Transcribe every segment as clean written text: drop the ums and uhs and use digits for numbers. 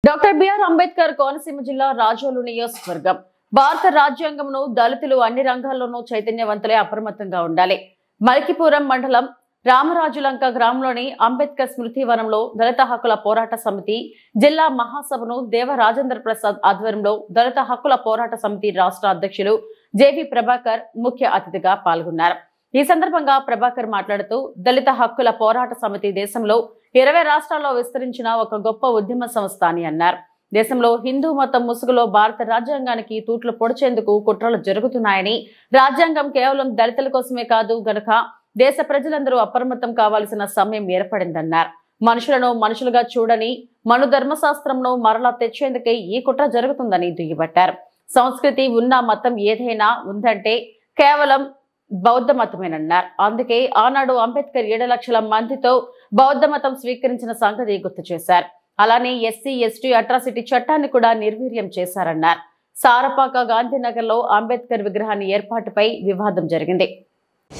Doctor BR Ambedkar Konaseema జిల్లా రాజోలు నియోజకవర్గం. భారత రాజ్యాంగంను దళితులు అన్ని రంగాల్లోనూ చైతన్యవంతులే అప్రమత్తంగా ఉండాలి. మల్కిపురం మండలం రామరాజులంక గ్రామంలోని అంబేద్కర్ స్మృతి వనంలో దళిత హక్కుల పోరాట సమితి జిల్లా మహాసభను దేవ రాజేంద్ర ప్రసాద్ ఆధ్వర్యంలో దళిత హక్కుల పోరాట సమితి రాష్ట్ర అధ్యక్షులు జేవి ప్రభాకర్ ముఖ్య అతిథిగా పాల్గొన్నారు. ఈ సందర్భంగా ప్రభాకర్ మాట్లాడుతూ దళిత హక్కుల పోరాట సమితి దేశంలో 20 రాష్ట్రాల్లో విస్తరించిన ఒక గొప్ప ఉద్యమ సంస్థ అని అన్నారు. దేశంలో హిందూ మతం ముసుగులో భారత రాజ్యాంగానికి తూట్లు పొడిచేందుకు కుట్రలు జరుగుతున్నాయని, రాజ్యాంగం కేవలం దళితుల కోసమే కాదు గనక దేశ ప్రజలందరూ అప్రమత్తం కావాల్సిన సమయం ఏర్పడిందన్నారు. మనుషులను మనుషులుగా చూడని మను ధర్మశాస్త్రంను మరలా తెచ్చేందుకే ఈ కుట్ర జరుగుతుందని దుయ్యబట్టారు. సంస్కృతి ఉన్న మతం ఏదైనా ఉందంటే కేవలం బౌద్ధ మతమేనన్నారు. అందుకే ఆనాడు అంబేద్కర్ 7 లక్షల మందితో బౌద్ధ మతం స్వీకరించిన సంగతి గుర్తు చేశారు. అలానే ఎస్సీ ఎస్టీ అట్రాసిటీ చట్టాన్ని కూడా నిర్వీర్యం చేశారన్నారు. సారపాక గాంధీనగర్ లో అంబేద్కర్ విగ్రహాన్ని ఏర్పాటుపై వివాదం జరిగింది.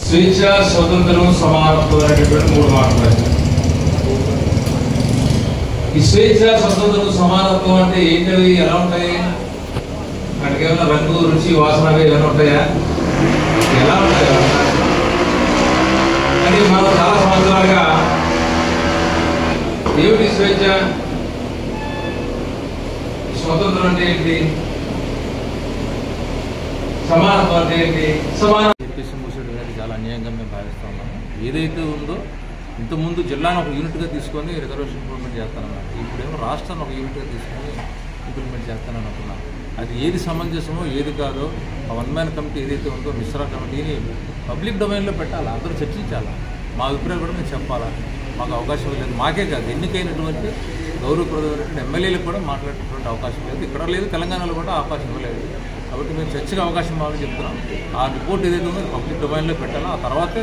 స్వేచ్ఛ, స్వతంత్రం, సమానత్వం అనేటువంటి 3 మాటలు. ఈ స్వేచ్ఛ, స్వతంత్రం, సమానత్వం అంటే ఏంటవి, ఎలా ఉంటాయి? వాటికి ఏమైనా రంగు, రుచి, వాసన ఏమైనా ఉంటాయా? ఎలా ఉంటాయి అని మనం చాలా సంవత్సరాలుగా ఏమిటి స్వేచ్ఛ, స్వతంత్రం అంటే ఏంటి, సమానత్వం అంటే ఏంటి? చాలా అన్యాయంగా మేము భావిస్తా ఉన్నాము. ఏదైతే ఉందో ఇంతకుముందు జిల్లాను ఒక యూనిట్గా తీసుకొని రిజర్వేషన్ ఇంప్లిమెంట్ చేస్తానన్నారు. ఇప్పుడేమో రాష్ట్రాన్ని ఒక యూనిట్గా తీసుకొని ఇంప్లిమెంట్ చేస్తానని అనుకున్నాను. అది ఏది సమంజసమో ఏది కాదో ఆ 1 మ్యాన్ కమిటీ ఏదైతే ఉందో మిశ్రా కమిటీని పబ్లిక్ డొమైన్లో పెట్టాలి, అందరూ చర్చించాలి, మా అభిప్రాయాలు కూడా మేము చెప్పాలా. మాకు అవకాశం లేదు, మాకే కాదు ఎన్నికైనటువంటి గౌరవప్రదమైనటువంటి ఎమ్మెల్యేలకు కూడా మాట్లాడేటువంటి అవకాశం లేదు, ఇక్కడ లేదు, తెలంగాణలో కూడా అవకాశం ఇవ్వలేదు. కాబట్టి మేము చర్చగా అవకాశం ఇవ్వాలని చెప్తున్నాం. ఆ రిపోర్ట్ ఏదైతే ఉందో పబ్లిక్ డొమైన్లో పెట్టాలా, ఆ తర్వాతే